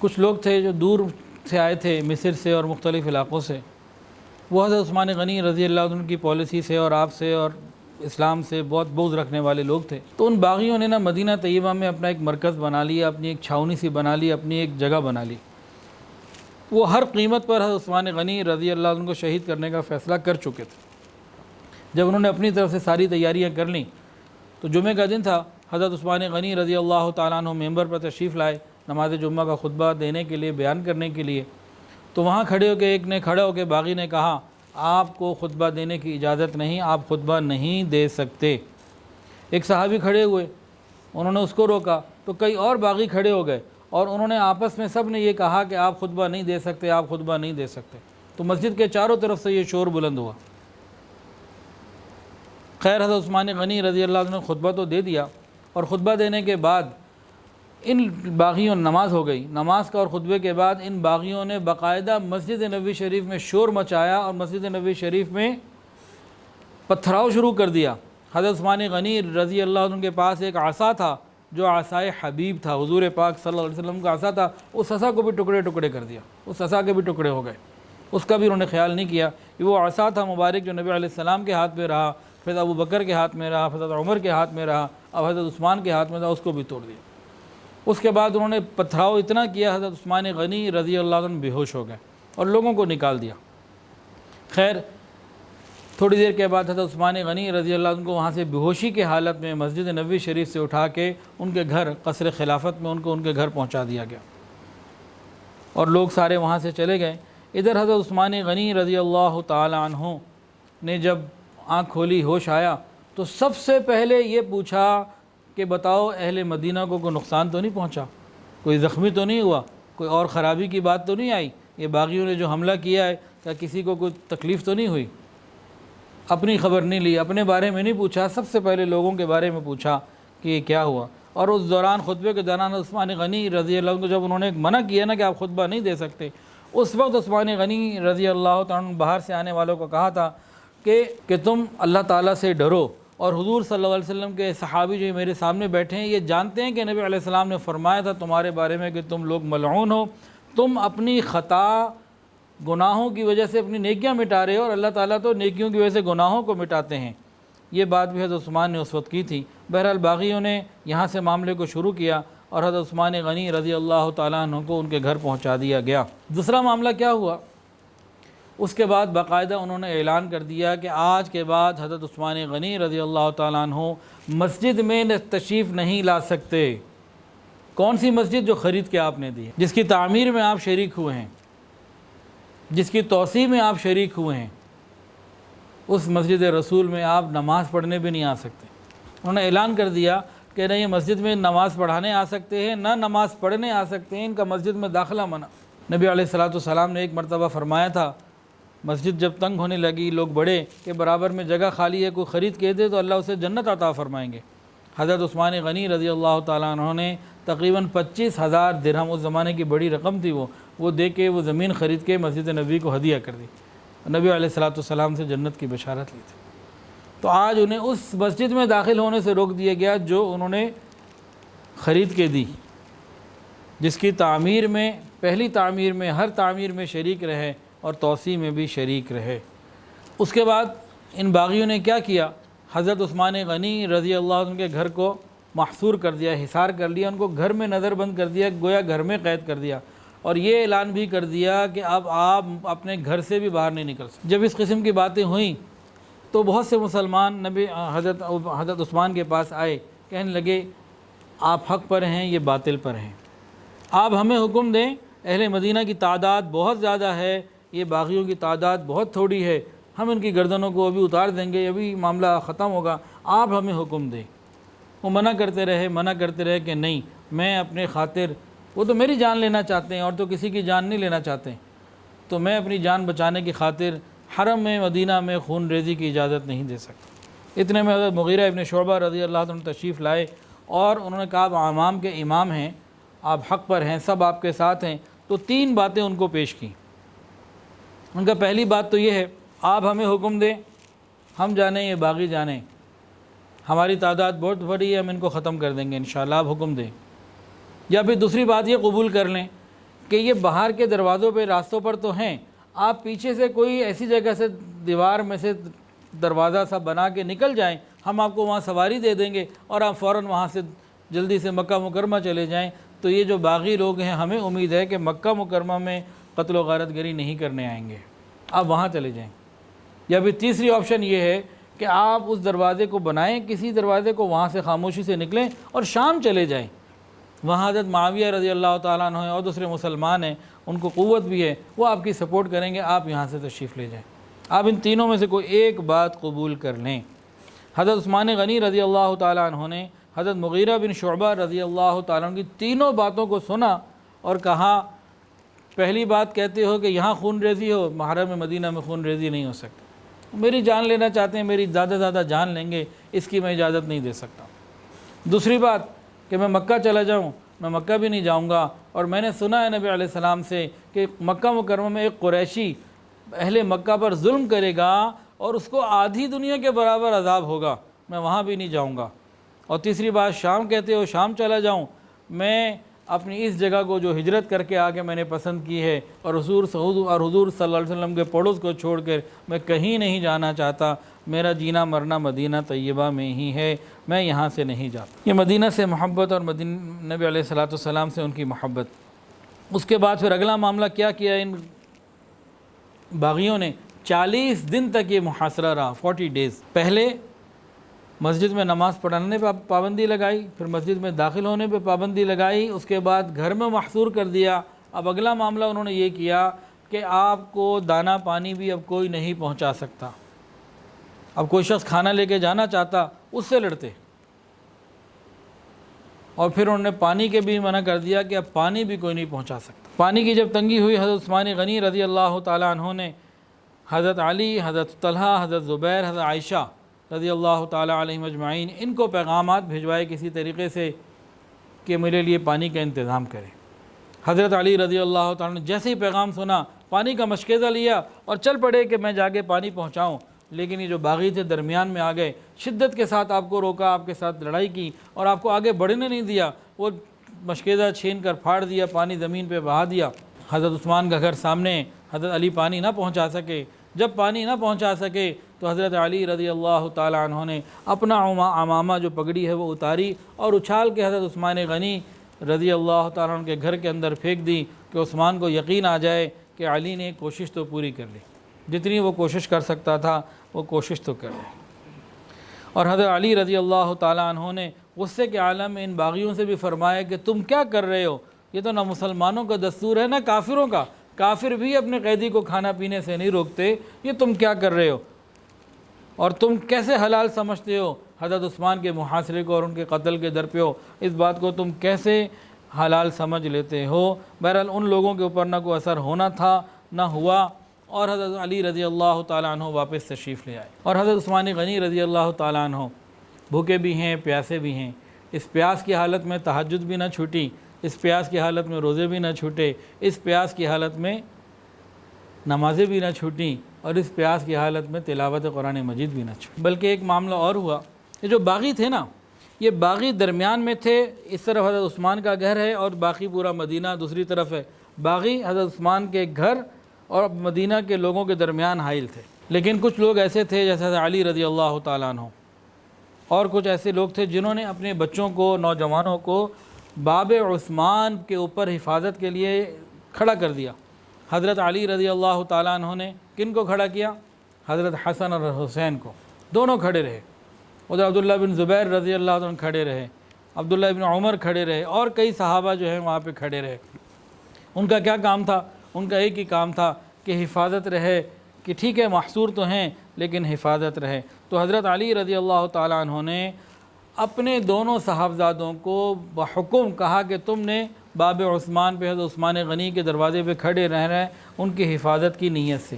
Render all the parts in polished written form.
کچھ لوگ تھے جو دور سے آئے تھے مصر سے اور مختلف علاقوں سے، وہ حضرت عثمان غنی رضی اللہ عنہ کی پالیسی سے اور آپ سے اور اسلام سے بہت بغض رکھنے والے لوگ تھے۔ تو ان باغیوں نے مدینہ طیبہ میں اپنا ایک مرکز بنا لیا، اپنی ایک چھاؤنی سی بنا لی، اپنی ایک جگہ بنا لی۔ وہ ہر قیمت پر حضرت عثمان غنی رضی اللہ عنہ کو شہید کرنے کا فیصلہ کر چکے تھے۔ جب انہوں نے اپنی طرف سے ساری تیاریاں کر لیں تو جمعہ کا دن تھا، حضرت عثمان غنی رضی اللہ تعالیٰ عنہ ممبر پر تشریف لائے نماز جمعہ کا خطبہ دینے کے لیے، بیان کرنے کے لیے۔ تو وہاں کھڑے ہو کے ایک نے کھڑا ہو کے باغی نے کہا، آپ کو خطبہ دینے کی اجازت نہیں، آپ خطبہ نہیں دے سکتے۔ ایک صحابی کھڑے ہوئے، انہوں نے اس کو روکا، تو کئی اور باغی کھڑے ہو گئے اور انہوں نے آپس میں سب نے یہ کہا کہ آپ خطبہ نہیں دے سکتے، آپ خطبہ نہیں دے سکتے۔ تو مسجد کے چاروں طرف سے یہ شور بلند ہوا۔ خیر حضرت عثمان غنی رضی اللہ عنہ نے خطبہ تو دے دیا، اور خطبہ دینے کے بعد ان باغیوں نماز ہو گئی، نماز کا اور خطبے کے بعد ان باغیوں نے باقاعدہ مسجد نبوی شریف میں شور مچایا اور مسجد نبوی شریف میں پتھراؤ شروع کر دیا۔ حضرت عثمان غنی رضی اللہ عنہ کے پاس ایک عصا تھا جو عصائے حبیب تھا، حضور پاک صلی اللہ علیہ وسلم کا عصا تھا، اس عصا کو بھی ٹکڑے ٹکڑے کر دیا، اس عصا کے بھی ٹکڑے ہو گئے، اس کا بھی انہوں نے خیال نہیں کیا کہ وہ عصا تھا مبارک جو نبی علیہ السلام کے ہاتھ میں رہا، پھر ابو بکر کے ہاتھ میں رہا، پھر حضرت عمر کے ہاتھ میں رہا، اب حضرت عثمان کے ہاتھ میں تھا، اس کو بھی توڑ دیا۔ اس کے بعد انہوں نے پتھراؤ اتنا کیا، حضرت عثمان غنی رضی اللہ عنہ بے ہوش ہو گئے اور لوگوں کو نکال دیا۔ خیر تھوڑی دیر کے بعد حضرت عثمان غنی رضی اللہ عنہ کو وہاں سے بے ہوشی کے حالت میں مسجد نبوی شریف سے اٹھا کے ان کے گھر قصر خلافت میں ان کے گھر پہنچا دیا گیا اور لوگ سارے وہاں سے چلے گئے۔ ادھر حضرت عثمان غنی رضی اللہ تعالی عنہ نے جب آنکھ کھولی، ہوش آیا، تو سب سے پہلے یہ پوچھا کہ بتاؤ اہل مدینہ کو کوئی نقصان تو نہیں پہنچا، کوئی زخمی تو نہیں ہوا، کوئی اور خرابی کی بات تو نہیں آئی، یہ باغیوں نے جو حملہ کیا ہے کیا کسی کو کوئی تکلیف تو نہیں ہوئی؟ اپنی خبر نہیں لی، اپنے بارے میں نہیں پوچھا، سب سے پہلے لوگوں کے بارے میں پوچھا کہ یہ کیا ہوا۔ اور اس دوران خطبے کے دوران عثمان غنی رضی اللہ عنہ کو جب انہوں نے منع کیا نا کہ آپ خطبہ نہیں دے سکتے، اس وقت عثمان غنی رضی اللہ تعالیٰ عنہ باہر سے آنے والوں کو کہا تھا کہ تم اللہ تعالیٰ سے ڈرو، اور حضور صلی اللہ علیہ وسلم کے صحابی جو میرے سامنے بیٹھے ہیں یہ جانتے ہیں کہ نبی علیہ السلام نے فرمایا تھا تمہارے بارے میں کہ تم لوگ ملعون ہو، تم اپنی خطا گناہوں کی وجہ سے اپنی نیکیاں مٹا رہے ہو، اور اللہ تعالیٰ تو نیکیوں کی وجہ سے گناہوں کو مٹاتے ہیں۔ یہ بات بھی حضرت عثمان نے اس وقت کی تھی۔ بہرحال باغیوں نے یہاں سے معاملے کو شروع کیا اور حضرت عثمان غنی رضی اللہ تعالیٰ عنہ کو ان کے گھر پہنچا دیا گیا۔ دوسرا معاملہ کیا ہوا، اس کے بعد باقاعدہ انہوں نے اعلان کر دیا کہ آج کے بعد حضرت عثمان غنی رضی اللہ تعالیٰ عنہ مسجد میں تشریف نہیں لا سکتے۔ کون سی مسجد؟ جو خرید کے آپ نے دی، جس کی تعمیر میں آپ شریک ہوئے ہیں، جس کی توسیع میں آپ شریک ہوئے ہیں، اس مسجد رسول میں آپ نماز پڑھنے بھی نہیں آ سکتے۔ انہوں نے اعلان کر دیا کہ نہ یہ مسجد میں نماز پڑھانے آ سکتے ہیں، نہ نماز پڑھنے آ سکتے ہیں، ان کا مسجد میں داخلہ منع۔ نبی علیہ السلام نے ایک مرتبہ فرمایا تھا، مسجد جب تنگ ہونے لگی، لوگ بڑھے کہ برابر میں جگہ خالی ہے، کوئی خرید کے دے تو اللہ اسے جنت عطا فرمائیں گے۔ حضرت عثمان غنی رضی اللہ تعالیٰ عنہ نے تقریباً 25,000 درہم، اس زمانے کی بڑی رقم تھی، وہ دے کے وہ زمین خرید کے مسجد نبوی کو ہدیہ کر دی، نبی علیہ السلام سے جنت کی بشارت لی تھی۔ تو آج انہیں اس مسجد میں داخل ہونے سے روک دیا گیا جو انہوں نے خرید کے دی، جس کی تعمیر میں، پہلی تعمیر میں، ہر تعمیر میں شریک رہے اور توسیع میں بھی شریک رہے۔ اس کے بعد ان باغیوں نے کیا کیا، حضرت عثمان غنی رضی اللہ عنہ کے گھر کو محصور کر دیا، حصار کر لیا، ان کو گھر میں نظر بند کر دیا، گویا گھر میں قید کر دیا، اور یہ اعلان بھی کر دیا کہ اب آپ اپنے گھر سے بھی باہر نہیں نکل سکتے۔ جب اس قسم کی باتیں ہوئیں تو بہت سے مسلمان حضرت عثمان کے پاس آئے، کہنے لگے آپ حق پر ہیں، یہ باطل پر ہیں، آپ ہمیں حکم دیں، اہل مدینہ کی تعداد بہت زیادہ ہے، یہ باغیوں کی تعداد بہت تھوڑی ہے، ہم ان کی گردنوں کو ابھی اتار دیں گے، ابھی معاملہ ختم ہوگا، آپ ہمیں حکم دیں۔ وہ منع کرتے رہے کہ نہیں، میں اپنے خاطر، وہ تو میری جان لینا چاہتے ہیں اور تو کسی کی جان نہیں لینا چاہتے، تو میں اپنی جان بچانے کی خاطر حرم میں مدینہ میں خون ریزی کی اجازت نہیں دے سکتا۔ اتنے میں حضرت مغیرہ ابن شعبہ رضی اللہ عنہ تشریف لائے اور انہوں نے کہا آپ عوام کے امام ہیں، آپ حق پر ہیں، سب آپ کے ساتھ ہیں۔ تو 3 باتیں ان کو پیش کی۔ ان کا پہلی بات تو یہ ہے، آپ ہمیں حکم دیں، ہم جانیں یہ باغی جانیں، ہماری تعداد بہت بڑی ہے، ہم ان کو ختم کر دیں گے انشاءاللہ، آپ حکم دیں۔ یا پھر دوسری بات یہ قبول کر لیں کہ یہ باہر کے دروازوں پہ راستوں پر تو ہیں، آپ پیچھے سے کوئی ایسی جگہ سے دیوار میں سے دروازہ سا بنا کے نکل جائیں، ہم آپ کو وہاں سواری دے دیں گے اور آپ فوراً وہاں سے جلدی سے مکہ مکرمہ چلے جائیں۔ تو یہ جو باغی لوگ ہیں ہمیں امید ہے کہ مکہ مکرمہ میں قتل و غارت گری نہیں کرنے آئیں گے، آپ وہاں چلے جائیں۔ یا پھر تیسری آپشن یہ ہے کہ آپ اس دروازے کو بنائیں، کسی دروازے کو، وہاں سے خاموشی سے نکلیں اور شام چلے جائیں۔ وہاں حضرت معاویہ رضی اللہ تعالیٰ عنہ ہیں اور دوسرے مسلمان ہیں، ان کو قوت بھی ہے، وہ آپ کی سپورٹ کریں گے، آپ یہاں سے تشریف لے جائیں۔ آپ ان تینوں میں سے کوئی ایک بات قبول کر لیں۔ حضرت عثمان غنی رضی اللہ تعالیٰ عنہ نے حضرت مغیرہ بن شعبہ رضی اللہ تعالیٰ عنہ کی تینوں باتوں کو سنا اور کہا، پہلی بات کہتے ہو کہ یہاں خون ریزی ہو، محرم مدینہ میں خون ریزی نہیں ہو سکتی، میری جان لینا چاہتے ہیں، میری زیادہ جان لیں گے، اس کی میں اجازت نہیں دے سکتا۔ دوسری بات کہ میں مکہ چلا جاؤں، میں مکہ بھی نہیں جاؤں گا، اور میں نے سنا ہے نبی علیہ السلام سے کہ مکہ مکرمہ میں ایک قریشی اہل مکہ پر ظلم کرے گا اور اس کو آدھی دنیا کے برابر عذاب ہوگا، میں وہاں بھی نہیں جاؤں گا۔ اور تیسری بات، شام کہتے ہو، شام چلا جاؤں، میں اپنی اس جگہ کو جو ہجرت کر کے آگے میں نے پسند کی ہے اور حضور صلی اللہ علیہ وسلم کے پڑوس کو چھوڑ کر میں کہیں نہیں جانا چاہتا، میرا جینا مرنا مدینہ طیبہ میں ہی ہے، میں یہاں سے نہیں جاتا۔ یہ مدینہ سے محبت اور نبی علیہ السلام سے ان کی محبت۔ اس کے بعد پھر اگلا معاملہ کیا کیا ان باغیوں نے؟ 40 دن تک یہ محاصرہ رہا، 40 ڈیز۔ پہلے مسجد میں نماز پڑھنے پہ پابندی لگائی، پھر مسجد میں داخل ہونے پہ پابندی لگائی، اس کے بعد گھر میں محصور کر دیا۔ اب اگلا معاملہ انہوں نے یہ کیا کہ آپ کو دانا پانی بھی اب کوئی نہیں پہنچا سکتا۔ اب کوئی شخص کھانا لے کے جانا چاہتا، اس سے لڑتے۔ اور پھر انہوں نے پانی کے بھی منع کر دیا کہ اب پانی بھی کوئی نہیں پہنچا سکتا۔ پانی کی جب تنگی ہوئی، حضرت عثمان غنی رضی اللہ تعالیٰ عنہ نے حضرت علی، حضرت طلحہ، حضرت زبیر، حضرت عائشہ رضی اللہ تعالیٰ علیہم اجمعین، ان کو پیغامات بھجوائے کسی طریقے سے کہ میرے لیے پانی کا انتظام کریں۔ حضرت علی رضی اللہ تعالیٰ نے جیسے ہی پیغام سنا، پانی کا مشکیزہ لیا اور چل پڑے کہ میں جا کے پانی پہنچاؤں۔ لیکن یہ جو باغی تھے درمیان میں آ گئے، شدت کے ساتھ آپ کو روکا، آپ کے ساتھ لڑائی کی اور آپ کو آگے بڑھنے نہیں دیا، وہ مشکیزہ چھین کر پھاڑ دیا، پانی زمین پہ بہا دیا۔ حضرت عثمان کا گھر سامنے، حضرت علی پانی نہ پہنچا سکے۔ جب پانی نہ پہنچا سکے تو حضرت علی رضی اللہ تعالیٰ عنہ نے اپنا عمامہ جو پگڑی ہے وہ اتاری اور اچھال کے حضرت عثمان غنی رضی اللہ تعالیٰ عنہ کے گھر کے اندر پھینک دی کہ عثمان کو یقین آ جائے کہ علی نے کوشش تو پوری کر لی، جتنی وہ کوشش کر سکتا تھا وہ کوشش تو کر لی۔ اور حضرت علی رضی اللہ تعالیٰ عنہ نے غصے کے عالم میں ان باغیوں سے بھی فرمایا کہ تم کیا کر رہے ہو؟ یہ تو نہ مسلمانوں کا دستور ہے نہ کافروں کا، کافر بھی اپنے قیدی کو کھانا پینے سے نہیں روکتے، یہ تم کیا کر رہے ہو؟ اور تم کیسے حلال سمجھتے ہو حضرت عثمان کے محاصرے کو اور ان کے قتل کے درپیو؟ اس بات کو تم کیسے حلال سمجھ لیتے ہو؟ بہرحال ان لوگوں کے اوپر نہ کوئی اثر ہونا تھا نہ ہوا، اور حضرت علی رضی اللہ تعالیٰ عنہ واپس تشریف لے آئے۔ اور حضرت عثمان غنی رضی اللہ تعالیٰ عنہ بھوکے بھی ہیں، پیاسے بھی ہیں۔ اس پیاس کی حالت میں تہجد بھی نہ چھوٹی، اس پیاس کی حالت میں روزے بھی نہ چھوٹے، اس پیاس کی حالت میں نمازیں بھی نہ چھوٹیں، اور اس پیاس کی حالت میں تلاوت قرآن مجید بھی نہ چھوٹی۔ بلکہ ایک معاملہ اور ہوا، یہ جو باغی تھے نا، یہ باغی درمیان میں تھے، اس طرف حضرت عثمان کا گھر ہے اور باقی پورا مدینہ دوسری طرف ہے۔ باغی حضرت عثمان کے گھر اور مدینہ کے لوگوں کے درمیان حائل تھے۔ لیکن کچھ لوگ ایسے تھے جیسے حضرت علی رضی اللہ تعالیٰ عنہ، اور کچھ ایسے لوگ تھے جنہوں نے اپنے بچوں کو، نوجوانوں کو باب عثمان کے اوپر حفاظت کے لیے کھڑا کر دیا۔ حضرت علی رضی اللہ تعالیٰ عنہ نے کن کو کھڑا کیا؟ حضرت حسن اور حسین کو، دونوں کھڑے رہے۔ ادھر عبداللہ بن زبیر رضی اللہ عنہ کھڑے رہے، عبداللہ بن عمر کھڑے رہے، اور کئی صحابہ جو ہیں وہاں پہ کھڑے رہے۔ ان کا کیا کام تھا؟ ان کا ایک ہی کام تھا کہ حفاظت رہے، کہ ٹھیک ہے محصور تو ہیں لیکن حفاظت رہے۔ تو حضرت علی رضی اللہ تعالیٰ عنہ نے اپنے دونوں صاحبزادوں کو بحکم کہا کہ تم نے باب عثمان پہ، حضرت عثمان غنی کے دروازے پہ کھڑے رہنا ہے ان کی حفاظت کی نیت سے۔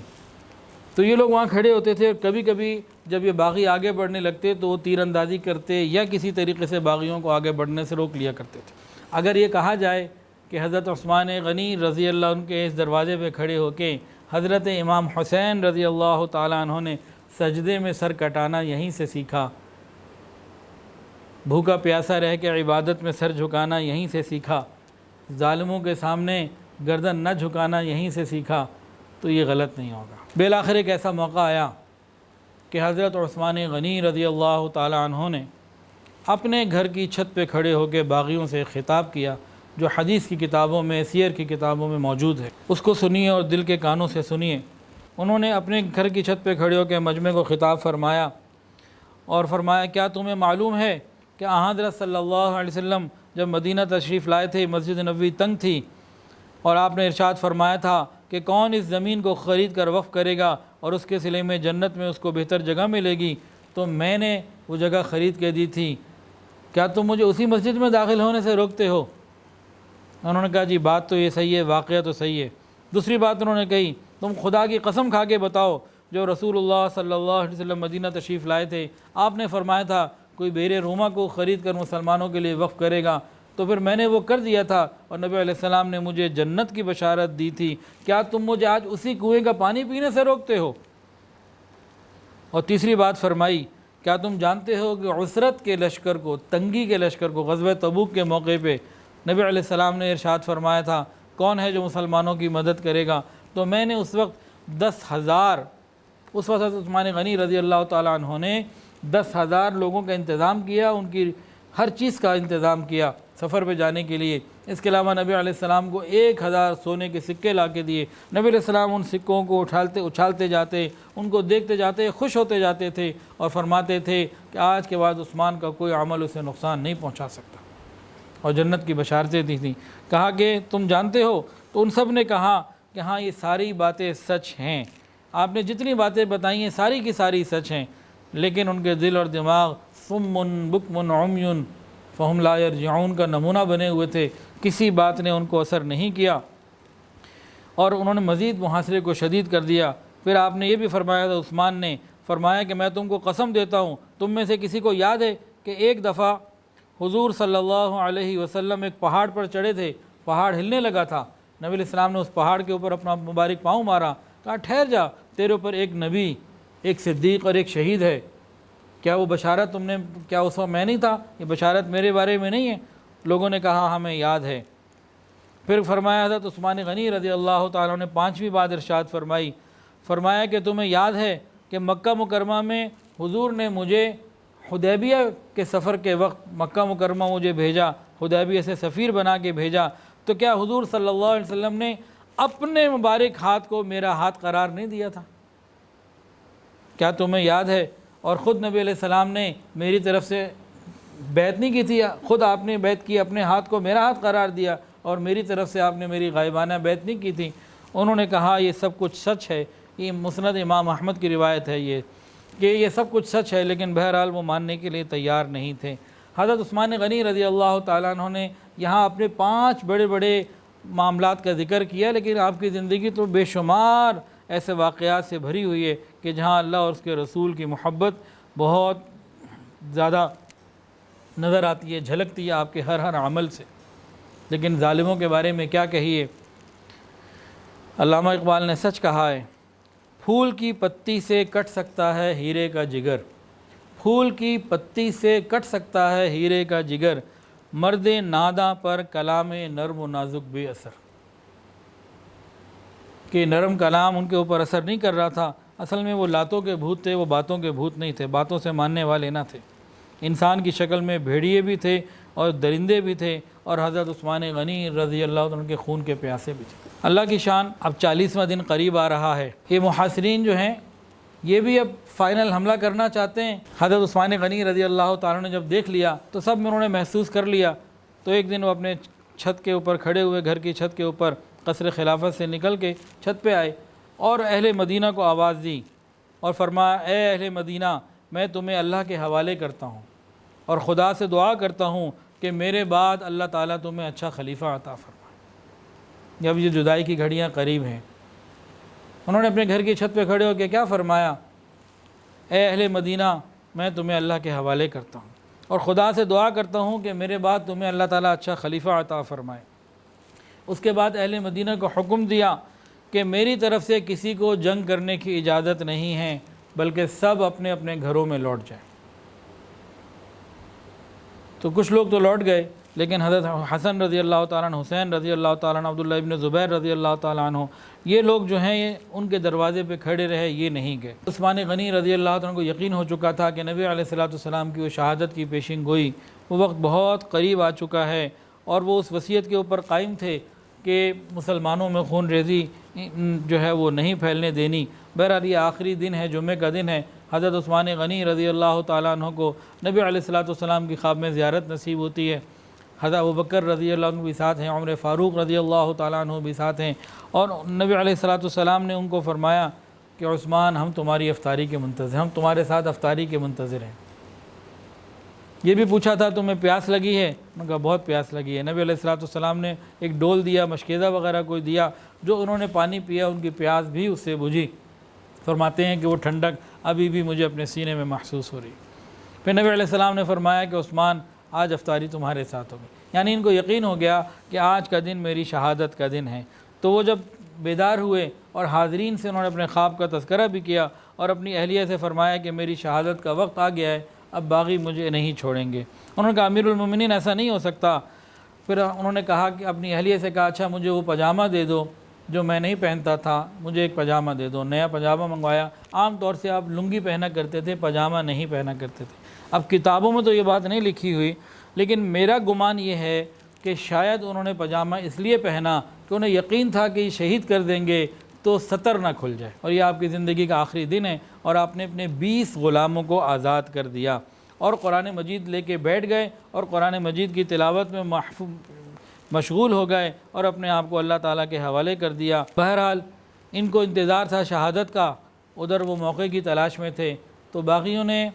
تو یہ لوگ وہاں کھڑے ہوتے تھے، اور کبھی کبھی جب یہ باغی آگے بڑھنے لگتے تو وہ تیر اندازی کرتے یا کسی طریقے سے باغیوں کو آگے بڑھنے سے روک لیا کرتے تھے۔ اگر یہ کہا جائے کہ حضرت عثمان غنی رضی اللہ عنہ کے اس دروازے پہ کھڑے ہو کے حضرت امام حسین رضی اللہ تعالیٰ عنہ نے سجدے میں سر کٹانا یہیں سے سیکھا، بھوکا پیاسا رہ کے عبادت میں سر جھکانا یہیں سے سیکھا، ظالموں کے سامنے گردن نہ جھکانا یہیں سے سیکھا تو یہ غلط نہیں ہوگا۔ بالآخر ایک ایسا موقع آیا کہ حضرت عثمان غنی رضی اللہ تعالی عنہ نے اپنے گھر کی چھت پہ کھڑے ہو کے باغیوں سے خطاب کیا، جو حدیث کی کتابوں میں، سیر کی کتابوں میں موجود ہے۔ اس کو سنیے اور دل کے کانوں سے سنیے۔ انہوں نے اپنے گھر کی چھت پہ کھڑے ہو کے مجمع کو خطاب فرمایا اور فرمایا، کیا تمہیں معلوم ہے کہ حضرت صلی اللہ علیہ وسلم جب مدینہ تشریف لائے تھے، مسجد نبوی تنگ تھی اور آپ نے ارشاد فرمایا تھا کہ کون اس زمین کو خرید کر وقف کرے گا اور اس کے صلے میں جنت میں اس کو بہتر جگہ ملے گی، تو میں نے وہ جگہ خرید کے دی تھی، کیا تم مجھے اسی مسجد میں داخل ہونے سے روکتے ہو؟ انہوں نے کہا جی بات تو یہ صحیح ہے، واقعہ تو صحیح ہے۔ دوسری بات انہوں نے کہی، تم خدا کی قسم کھا کے بتاؤ، جو رسول اللہ صلی اللہ علیہ وسلم مدینہ تشریف لائے تھے، آپ نے فرمایا تھا کوئی بیر روما کو خرید کر مسلمانوں کے لیے وقف کرے گا، تو پھر میں نے وہ کر دیا تھا اور نبی علیہ السلام نے مجھے جنت کی بشارت دی تھی، کیا تم مجھے آج اسی کنویں کا پانی پینے سے روکتے ہو؟ اور تیسری بات فرمائی، کیا تم جانتے ہو کہ عسرت کے لشکر کو، تنگی کے لشکر کو، غزوہ تبوک کے موقع پہ نبی علیہ السلام نے ارشاد فرمایا تھا کون ہے جو مسلمانوں کی مدد کرے گا؟ تو میں نے اس وقت 10,000، اس وقت عثمان غنی رضی اللہ تعالیٰ عنہ نے 10,000 لوگوں کا انتظام کیا، ان کی ہر چیز کا انتظام کیا سفر پہ جانے کے لیے۔ اس کے علاوہ نبی علیہ السلام کو 1,000 سونے کے سکے لا کے دیے۔ نبی علیہ السلام ان سکوں کو اچھالتے جاتے، ان کو دیکھتے جاتے، خوش ہوتے جاتے تھے اور فرماتے تھے کہ آج کے بعد عثمان کا کوئی عمل اسے نقصان نہیں پہنچا سکتا، اور جنت کی بشارتیں دی تھیں۔ کہا کہ تم جانتے ہو؟ تو ان سب نے کہا کہ ہاں یہ ساری باتیں سچ ہیں، آپ نے جتنی باتیں بتائی ہیں ساری کی ساری سچ ہیں، لیکن ان کے دل اور دماغ صم بکم عمی فہم لا یرجعون کا نمونہ بنے ہوئے تھے، کسی بات نے ان کو اثر نہیں کیا، اور انہوں نے مزید محاصرے کو شدید کر دیا۔ پھر آپ نے یہ بھی فرمایا تھا، عثمان نے فرمایا کہ میں تم کو قسم دیتا ہوں، تم میں سے کسی کو یاد ہے کہ ایک دفعہ حضور صلی اللہ علیہ وسلم ایک پہاڑ پر چڑھے تھے، پہاڑ ہلنے لگا تھا، نبی علیہ السلام نے اس پہاڑ کے اوپر اپنا مبارک پاؤں مارا، کہا ٹھہر جا، تیرے اوپر ایک نبی، ایک صدیق اور ایک شہید ہے، کیا وہ بشارت تم نے، کیا اس وقت میں نہیں تھا؟ یہ بشارت میرے بارے میں نہیں ہے؟ لوگوں نے کہا ہمیں یاد ہے۔ پھر فرمایا حضرت عثمان غنی رضی اللہ تعالیٰ نے 5ویں بات ارشاد فرمائی، فرمایا کہ تمہیں یاد ہے کہ مکہ مکرمہ میں حضور نے مجھے حدیبیہ کے سفر کے وقت مکہ مکرمہ مجھے بھیجا، حدیبیہ سے سفیر بنا کے بھیجا، تو کیا حضور صلی اللہ علیہ وسلم نے اپنے مبارک ہاتھ کو میرا ہاتھ قرار نہیں دیا تھا؟ کیا تمہیں یاد ہے؟ اور خود نبی علیہ السلام نے میری طرف سے بیعت نہیں کی تھی، خود آپ نے بیعت کی، اپنے ہاتھ کو میرا ہاتھ قرار دیا، اور میری طرف سے آپ نے میری غائبانہ بیعت نہیں کی تھی۔ انہوں نے کہا یہ سب کچھ سچ ہے، یہ مسند امام احمد کی روایت ہے یہ سب کچھ سچ ہے، لیکن بہرحال وہ ماننے کے لیے تیار نہیں تھے۔ حضرت عثمان غنی رضی اللہ تعالیٰ عنہ نے یہاں اپنے 5 بڑے بڑے معاملات کا ذکر کیا، لیکن آپ کی زندگی تو بے شمار ایسے واقعات سے بھری ہوئی ہے کہ جہاں اللہ اور اس کے رسول کی محبت بہت زیادہ نظر آتی ہے، جھلکتی ہے آپ کے ہر عمل سے۔ لیکن ظالموں کے بارے میں کیا کہیے؟ علامہ اقبال نے سچ کہا ہے، پھول کی پتی سے کٹ سکتا ہے ہیرے کا جگر، پھول کی پتی سے کٹ سکتا ہے ہیرے کا جگر، مرد ناداں پر کلام نرم و نازک بے اثر۔ کہ نرم کلام ان کے اوپر اثر نہیں کر رہا تھا، اصل میں وہ لاتوں کے بھوت تھے، وہ باتوں کے بھوت نہیں تھے، باتوں سے ماننے والے نہ تھے، انسان کی شکل میں بھیڑیے بھی تھے اور درندے بھی تھے، اور حضرت عثمان غنی رضی اللہ عنہ کے خون کے پیاسے بھی تھے۔ اللہ کی شان، اب 40واں دن قریب آ رہا ہے، یہ محاصرین جو ہیں یہ بھی اب فائنل حملہ کرنا چاہتے ہیں۔ حضرت عثمان غنی رضی اللہ تعالیٰ نے جب دیکھ لیا تو سب میں انہوں نے محسوس کر لیا، تو ایک دن وہ اپنے چھت کے اوپر کھڑے ہوئے، گھر کی چھت کے اوپر قصر خلافت سے نکل کے چھت پہ آئے اور اہل مدینہ کو آواز دی اور فرمایا، اے اہل مدینہ، میں تمہیں اللہ کے حوالے کرتا ہوں اور خدا سے دعا کرتا ہوں کہ میرے بعد اللہ تعالیٰ تمہیں اچھا خلیفہ عطا فرمائے، جب یہ جدائی کی گھڑیاں قریب ہیں۔ انہوں نے اپنے گھر کی چھت پہ کھڑے ہو کے کیا فرمایا، اے اہل مدینہ، میں تمہیں اللہ کے حوالے کرتا ہوں اور خدا سے دعا کرتا ہوں کہ میرے بعد تمہیں اللہ تعالیٰ اچھا خلیفہ عطا فرمائے۔ اس کے بعد اہل مدینہ کو حکم دیا کہ میری طرف سے کسی کو جنگ کرنے کی اجازت نہیں ہے، بلکہ سب اپنے اپنے گھروں میں لوٹ جائیں۔ تو کچھ لوگ تو لوٹ گئے، لیکن حضرت حسن رضی اللہ تعالیٰ عنہ، حسین رضی اللہ تعالیٰ عنہ، عبداللہ ابن زبیر رضی اللہ تعالیٰ عنہ، یہ لوگ جو ہیں یہ ان کے دروازے پہ کھڑے رہے، یہ نہیں گئے۔ عثمان غنی رضی اللہ تعالیٰ عنہ کو یقین ہو چکا تھا کہ نبی علیہ السلام کی وہ شہادت کی پیشین گوئی، وہ وقت بہت قریب آ چکا ہے، اور وہ اس وصیت کے اوپر قائم تھے کہ مسلمانوں میں خون ریزی جو ہے وہ نہیں پھیلنے دینی۔ بہرحال یہ آخری دن ہے، جمعہ کا دن ہے۔ حضرت عثمان غنی رضی اللہ تعالیٰ عنہ کو نبی علیہ السلام کی خواب میں زیارت نصیب ہوتی ہے۔ حضرت ابوبکر رضی اللہ عنہ بھی ساتھ ہیں، عمر فاروق رضی اللہ تعالیٰ عنہ بھی ساتھ ہیں، اور نبی علیہ السلام نے ان کو فرمایا کہ عثمان، ہم تمہاری افطاری کے منتظر، ہم تمہارے ساتھ افطاری کے منتظر ہیں۔ یہ بھی پوچھا تھا تمہیں پیاس لگی ہے؟ انہوں نے کہا بہت پیاس لگی ہے۔ نبی علیہ السلام نے ایک ڈول دیا، مشکیزہ وغیرہ کوئی دیا، جو انہوں نے پانی پیا ان کی پیاس بھی اس سے بجھی۔ فرماتے ہیں کہ وہ ٹھنڈک ابھی بھی مجھے اپنے سینے میں محسوس ہو رہی۔ پھر نبی علیہ السلام نے فرمایا کہ عثمان، آج افطاری تمہارے ساتھ ہوگی، یعنی ان کو یقین ہو گیا کہ آج کا دن میری شہادت کا دن ہے۔ تو وہ جب بیدار ہوئے اور حاضرین سے انہوں نے اپنے خواب کا تذکرہ بھی کیا اور اپنی اہلیہ سے فرمایا کہ میری شہادت کا وقت آ گیا ہے، اب باغی مجھے نہیں چھوڑیں گے۔ انہوں نے کہا امیر المومنین ایسا نہیں ہو سکتا۔ پھر انہوں نے کہا کہ اپنی اہلیہ سے کہا اچھا مجھے وہ پاجامہ دے دو جو میں نہیں پہنتا تھا، مجھے ایک پاجامہ دے دو۔ نیا پاجامہ منگوایا۔ عام طور سے آپ لنگی پہنا کرتے تھے، پاجامہ نہیں پہنا کرتے تھے۔ اب کتابوں میں تو یہ بات نہیں لکھی ہوئی، لیکن میرا گمان یہ ہے کہ شاید انہوں نے پاجامہ اس لیے پہنا کہ انہیں یقین تھا کہ یہ شہید کر دیں گے تو سطر نہ کھل جائے، اور یہ آپ کی زندگی کا آخری دن ہے، اور آپ نے اپنے 20 غلاموں کو آزاد کر دیا اور قرآن مجید لے کے بیٹھ گئے اور قرآن مجید کی تلاوت میں مشغول ہو گئے اور اپنے آپ کو اللہ تعالیٰ کے حوالے کر دیا۔ بہرحال ان کو انتظار تھا شہادت کا، ادھر وہ موقع کی تلاش میں تھے، تو باغیوں نے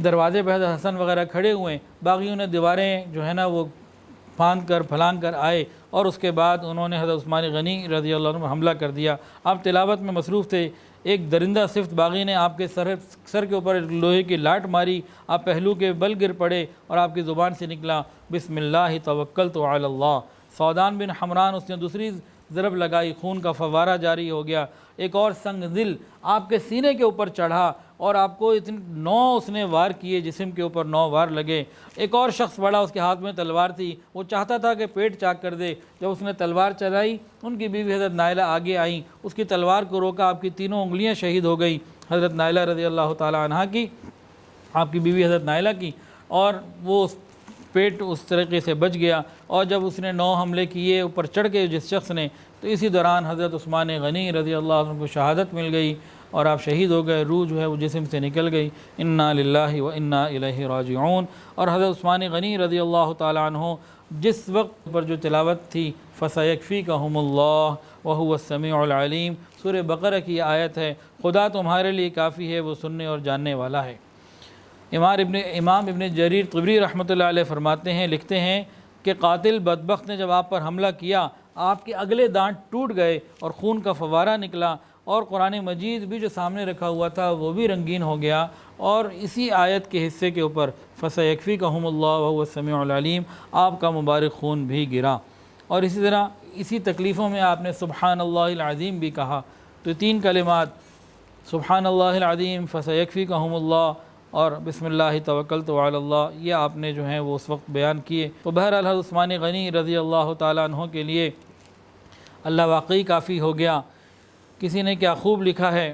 دروازے پہ حضرت حسن وغیرہ کھڑے ہوئے، باغیوں نے دیواریں جو ہے نا وہ پھاند کر پھلانگ کر آئے، اور اس کے بعد انہوں نے حضرت عثمان غنی رضی اللہ عنہ حملہ کر دیا۔ آپ تلاوت میں مصروف تھے، ایک درندہ صفت باغی نے آپ کے سر کے اوپر لوہے کی لاٹ ماری، آپ پہلو کے بل گر پڑے اور آپ کی زبان سے نکلا بسم اللہ توکلت علی اللہ۔ سودان بن حمران اس نے دوسری ضرب لگائی، خون کا فوارہ جاری ہو گیا۔ ایک اور سنگ دل آپ کے سینے کے اوپر چڑھا اور آپ کو 9 اس نے وار کیے، جسم کے اوپر 9 وار لگے۔ ایک اور شخص بڑا، اس کے ہاتھ میں تلوار تھی، وہ چاہتا تھا کہ پیٹ چاک کر دے۔ جب اس نے تلوار چلائی، ان کی بیوی حضرت نائلہ آگے آئیں، اس کی تلوار کو روکا، آپ کی تینوں انگلیاں شہید ہو گئی، حضرت نائلہ رضی اللہ تعالی عنہ کی، آپ کی بیوی حضرت نائلہ کی، اور وہ پیٹ اس طریقے سے بچ گیا۔ اور جب اس نے 9 حملے کیے اوپر چڑھ کے جس شخص نے، تو اسی دوران حضرت عثمان غنی رضی اللہ عنہ کو شہادت مل گئی اور آپ شہید ہو گئے، روح جو ہے وہ جسم سے نکل گئی۔ انا للہ و انا الیہ راجعون۔ اور حضرت عثمان غنی رضی اللہ تعالی عنہ جس وقت پر جو تلاوت تھی فَسَيَكْفِيكَهُمُ اللَّهُ وَهُوَ السَّمِيعُ الْعَلِيمُ، سورہ بقرہ کی آیت ہے، خدا تمہارے لیے کافی ہے، وہ سننے اور جاننے والا ہے۔ امام ابن جریر طبری رحمۃ اللہ علیہ فرماتے ہیں، لکھتے ہیں کہ قاتل بدبخت نے جب آپ پر حملہ کیا، آپ کے اگلے دانت ٹوٹ گئے اور خون کا فوارہ نکلا، اور قرآن مجید بھی جو سامنے رکھا ہوا تھا وہ بھی رنگین ہو گیا، اور اسی آیت کے حصے کے اوپر فَسَيَكْفِيكَهُمُ اللَّهُ وَهُوَ السَّمِيعُ الْعَلِيمُ آپ کا مبارک خون بھی گرا۔ اور اسی طرح اسی تکلیفوں میں آپ نے سبحان اللہ العظیم بھی کہا۔ تو 3 کلمات سبحان اللہ العظیم، فَسَيَكْفِيكَهُمُ اللَّهُ اور بسم اللہ توکلت علی اللہ، یہ آپ نے جو ہیں وہ اس وقت بیان کیے۔ تو بہرحال حضرت عثمان غنی رضی اللہ تعالیٰ عنہ کے لیے اللہ واقعی کافی ہو گیا۔ کسی نے کیا خوب لکھا ہے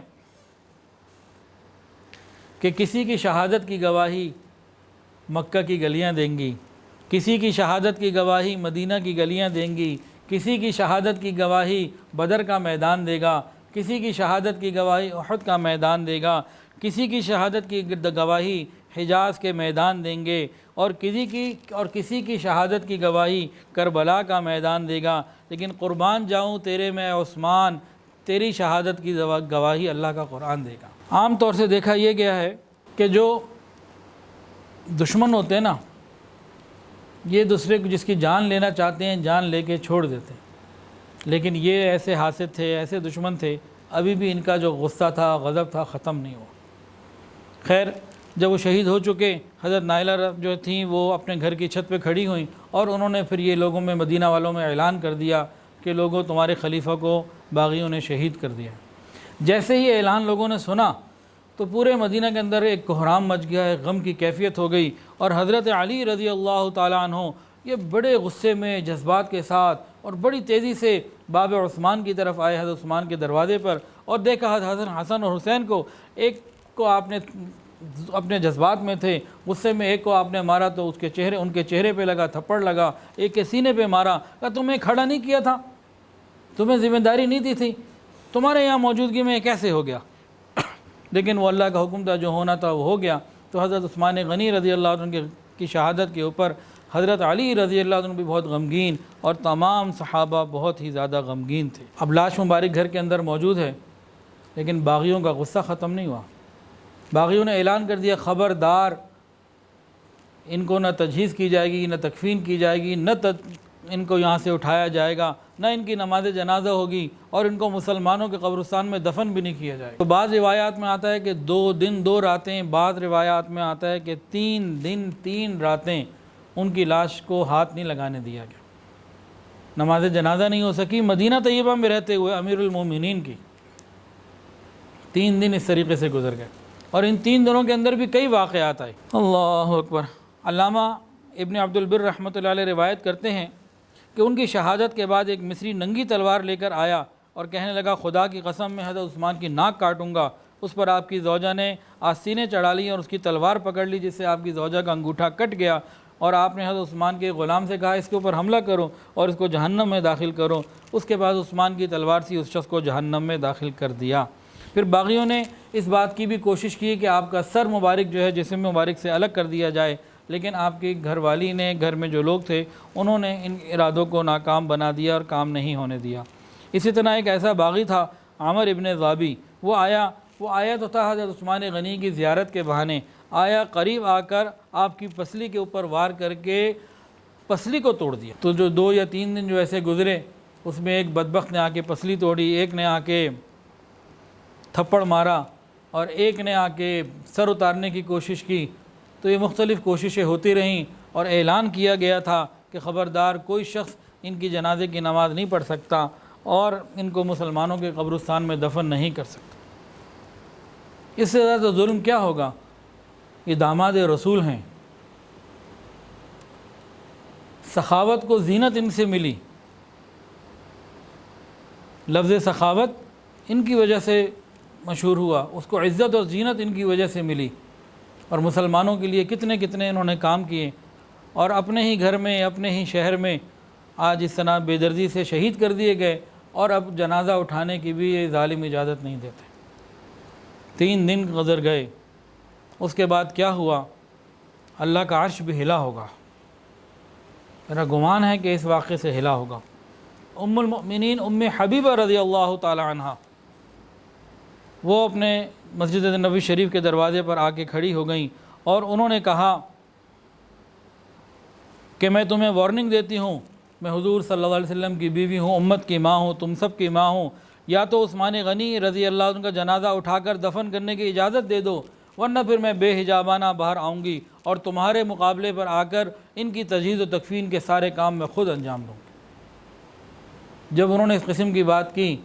کہ کسی کی شہادت کی گواہی مکہ کی گلیاں دیں گی، کسی کی شہادت کی گواہی مدینہ کی گلیاں دیں گی، کسی کی شہادت کی گواہی بدر کا میدان دے گا، کسی کی شہادت کی گواہی احد کا میدان دے گا، کسی کی شہادت کی گواہی حجاز کے میدان دیں گے، اور کسی کی شہادت کی گواہی کربلا کا میدان دے گا، لیکن قربان جاؤں تیرے میں عثمان، تیری شہادت کی گواہی اللہ کا قرآن دے گا۔ عام طور سے دیکھا یہ گیا ہے کہ جو دشمن ہوتے ہیں نا، یہ دوسرے کو جس کی جان لینا چاہتے ہیں جان لے کے چھوڑ دیتے ہیں، لیکن یہ ایسے حاسد تھے، ایسے دشمن تھے، ابھی بھی ان کا جو غصہ تھا، غضب تھا، ختم نہیں ہوا۔ خیر، جب وہ شہید ہو چکے، حضرت نائلہ جو تھیں وہ اپنے گھر کی چھت پہ کھڑی ہوئیں، اور انہوں نے پھر یہ لوگوں میں، مدینہ والوں میں اعلان کر دیا کہ لوگوں تمہارے خلیفہ کو باغیوں نے شہید کر دیا۔ جیسے ہی اعلان لوگوں نے سنا تو پورے مدینہ کے اندر ایک کوہرام مچ گیا، ایک غم کی کیفیت ہو گئی، اور حضرت علی رضی اللہ تعالیٰ عنہ یہ بڑے غصے میں جذبات کے ساتھ اور بڑی تیزی سے باب عثمان کی طرف آئے، حضرت عثمان کے دروازے پر، اور دیکھا حضرت حسن اور حسین کو، ایک کو آپ نے اپنے جذبات میں تھے، غصے میں ایک کو آپ نے مارا تو ان کے چہرے پہ لگا، تھپڑ لگا، ایک کے سینے پہ مارا، کہا تمہیں کھڑا نہیں کیا تھا، تمہیں ذمہ داری نہیں دی تھی، تمہارے یہاں موجودگی میں کیسے ہو گیا؟ لیکن وہ اللہ کا حکم تھا، جو ہونا تھا وہ ہو گیا۔ تو حضرت عثمان غنی رضی اللہ عنہ کی شہادت کے اوپر حضرت علی رضی اللہ عنہ بھی بہت غمگین، اور تمام صحابہ بہت ہی زیادہ غمگین تھے۔ اب لاش مبارک گھر کے اندر موجود ہے، لیکن باغیوں کا غصہ ختم نہیں ہوا۔ باغیوں نے اعلان کر دیا، خبردار، ان کو نہ تجہیز کی جائے گی، نہ تکفین کی جائے گی، نہ ان کو یہاں سے اٹھایا جائے گا، نہ ان کی نماز جنازہ ہوگی، اور ان کو مسلمانوں کے قبرستان میں دفن بھی نہیں کیا جائے گا۔ تو بعض روایات میں آتا ہے کہ 2 دن 2 راتیں، بعض روایات میں آتا ہے کہ 3 دن 3 راتیں ان کی لاش کو ہاتھ نہیں لگانے دیا گیا، نماز جنازہ نہیں ہو سکی، مدینہ طیبہ میں رہتے ہوئے امیر المومنین کی 3 دن اس طریقے سے گزر گئے، اور ان 3 دنوں کے اندر بھی کئی واقعات آئے۔ اللہ اکبر۔ علامہ ابن عبد البر رحمۃ اللہ علیہ روایت کرتے ہیں کہ ان کی شہادت کے بعد ایک مصری ننگی تلوار لے کر آیا اور کہنے لگا، خدا کی قسم میں حضرت عثمان کی ناک کاٹوں گا۔ اس پر آپ کی زوجہ نے آستینیں چڑھا لی اور اس کی تلوار پکڑ لی، جس سے آپ کی زوجہ کا انگوٹھا کٹ گیا، اور آپ نے حضرت عثمان کے غلام سے کہا، اس کے اوپر حملہ کرو اور اس کو جہنم میں داخل کرو۔ اس کے بعد عثمان کی تلوار سے اس شخص کو جہنم میں داخل کر دیا۔ پھر باغیوں نے اس بات کی بھی کوشش کی کہ آپ کا سر مبارک جو ہے جسم مبارک سے الگ کر دیا جائے، لیکن آپ کی گھر والی نے، گھر میں جو لوگ تھے، انہوں نے ان ارادوں کو ناکام بنا دیا اور کام نہیں ہونے دیا۔ اسی طرح ایک ایسا باغی تھا عامر ابن ضابی، وہ آیا تو تھا حضرت عثمان غنی کی زیارت کے بہانے، آیا، قریب آ کر آپ کی پسلی کے اوپر وار کر کے پسلی کو توڑ دیا۔ تو جو 2 یا 3 دن جو ایسے گزرے، اس میں ایک بدبخت نے آ کے پسلی توڑی، ایک نے آ کے تھپڑ مارا، اور ایک نے آ کے سر اتارنے کی کوشش کی۔ تو یہ مختلف کوششیں ہوتی رہیں، اور اعلان کیا گیا تھا کہ خبردار کوئی شخص ان کی جنازے کی نماز نہیں پڑھ سکتا اور ان کو مسلمانوں کے قبرستان میں دفن نہیں کر سکتا۔ اس سے زیادہ ظلم کیا ہوگا؟ یہ داماد رسول ہیں، سخاوت کو زینت ان سے ملی، لفظ سخاوت ان کی وجہ سے مشہور ہوا، اس کو عزت اور زینت ان کی وجہ سے ملی، اور مسلمانوں کے لیے کتنے کتنے انہوں نے کام کیے، اور اپنے ہی گھر میں، اپنے ہی شہر میں آج اس طرح بے دردی سے شہید کر دیے گئے، اور اب جنازہ اٹھانے کی بھی یہ ظالم اجازت نہیں دیتے۔ 3 دن گزر گئے، اس کے بعد کیا ہوا؟ اللہ کا عرش بھی ہلا ہوگا، میرا گمان ہے کہ اس واقعے سے ہلا ہوگا۔ ام المؤمنین ام حبیبہ رضی اللہ تعالی عنہ، وہ اپنے مسجد نبوی شریف کے دروازے پر آ کے کھڑی ہو گئیں، اور انہوں نے کہا کہ میں تمہیں وارننگ دیتی ہوں، میں حضور صلی اللہ علیہ وسلم کی بیوی ہوں، امت کی ماں ہوں، تم سب کی ماں ہوں، یا تو عثمان غنی رضی اللہ عنہ کا جنازہ اٹھا کر دفن کرنے کی اجازت دے دو، ورنہ پھر میں بے حجابانہ باہر آؤں گی اور تمہارے مقابلے پر آ کر ان کی تجہیز و تکفین کے سارے کام میں خود انجام دوں گی۔ جب انہوں نے اس قسم کی بات کی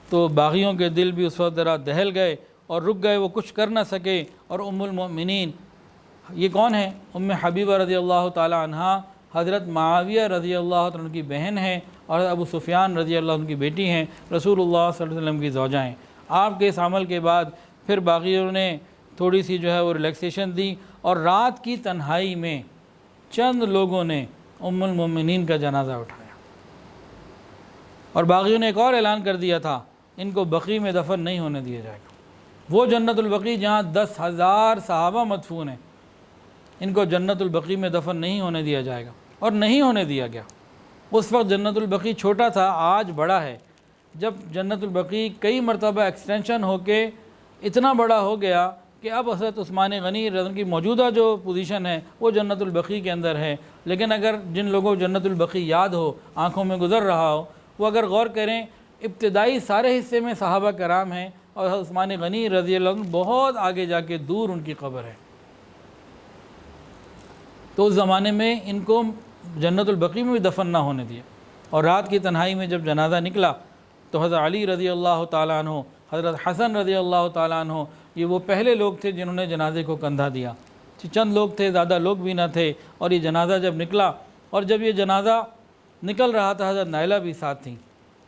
تو باغیوں کے دل بھی اس وقت ذرا دہل گئے اور رک گئے، وہ کچھ کر نہ سکے۔ اور ام المؤمنین یہ کون ہے؟ ام حبیبہ رضی اللہ تعالی عنہ حضرت معاویہ رضی اللہ عنہ کی بہن ہیں، اور ابو سفیان رضی اللہ عنہ کی بیٹی ہیں، رسول اللہ صلی اللہ علیہ وسلم کی زوجہ ہیں۔ آپ کے اس عمل کے بعد پھر باغیوں نے تھوڑی سی جو ہے وہ ریلیکسیشن دی، اور رات کی تنہائی میں چند لوگوں نے ام المؤمنین کا جنازہ اٹھایا، اور باغیوں نے ایک اور اعلان کر دیا تھا، ان کو بقیع میں دفن نہیں ہونے دیا جائے گا۔ وہ جنت البقیع جہاں 10,000 صحابہ مدفون ہیں، ان کو جنت البقیع میں دفن نہیں ہونے دیا جائے گا، اور نہیں ہونے دیا گیا۔ اس وقت جنت البقیع چھوٹا تھا، آج بڑا ہے۔ جب جنت البقیع کئی مرتبہ ایکسٹینشن ہو کے اتنا بڑا ہو گیا کہ اب حضرت عثمان غنی رضی اللہ عنہ کی موجودہ جو پوزیشن ہے وہ جنت البقیع کے اندر ہے۔ لیکن اگر جن لوگوں کو جنت البقیع یاد ہو، آنکھوں میں گزر رہا ہو، وہ اگر غور کریں، ابتدائی سارے حصے میں صحابہ کرام ہیں، اور حضرت عثمان غنی رضی اللہ عنہ بہت آگے جا کے دور ان کی قبر ہے۔ تو اس زمانے میں ان کو جنت البقیع میں بھی دفن نہ ہونے دیا، اور رات کی تنہائی میں جب جنازہ نکلا تو حضرت علی رضی اللہ تعالیٰ عنہ، حضرت حسن رضی اللہ تعالیٰ عنہ، یہ وہ پہلے لوگ تھے جنہوں نے جنازے کو کندھا دیا۔ چند لوگ تھے، زیادہ لوگ بھی نہ تھے، اور یہ جنازہ جب نکلا اور جب یہ جنازہ نکل رہا تھا حضرت نائلہ بھی ساتھ تھیں.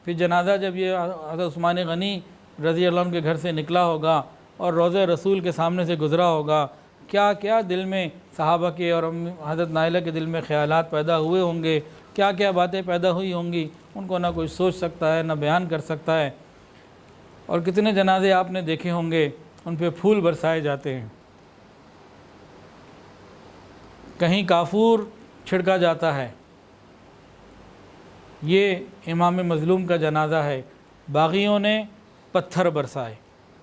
پھر جنازہ جب یہ حضرت عثمان غنی رضی اللہ عنہ کے گھر سے نکلا ہوگا اور روضہ رسول کے سامنے سے گزرا ہوگا, کیا کیا دل میں صحابہ کے اور حضرت نائلہ کے دل میں خیالات پیدا ہوئے ہوں گے, کیا کیا باتیں پیدا ہوئی ہوں گی, ان کو نہ کوئی سوچ سکتا ہے نہ بیان کر سکتا ہے. اور کتنے جنازے آپ نے دیکھے ہوں گے, ان پہ پھول برسائے جاتے ہیں, کہیں کافور چھڑکا جاتا ہے. یہ امام مظلوم کا جنازہ ہے, باغیوں نے پتھر برسائے,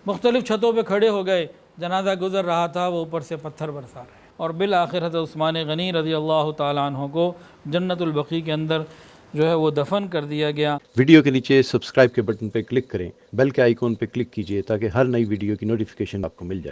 مختلف چھتوں پہ کھڑے ہو گئے, جنازہ گزر رہا تھا, وہ اوپر سے پتھر برسا رہے ہیں. اور بالآخر حضرت عثمان غنی رضی اللہ تعالیٰ عنہ کو جنت البقیع کے اندر جو ہے وہ دفن کر دیا گیا. ویڈیو کے نیچے سبسکرائب کے بٹن پہ کلک کریں, بیل کے آئیکن پہ کلک کیجئے تاکہ ہر نئی ویڈیو کی نوٹیفیکیشن آپ کو مل جائے.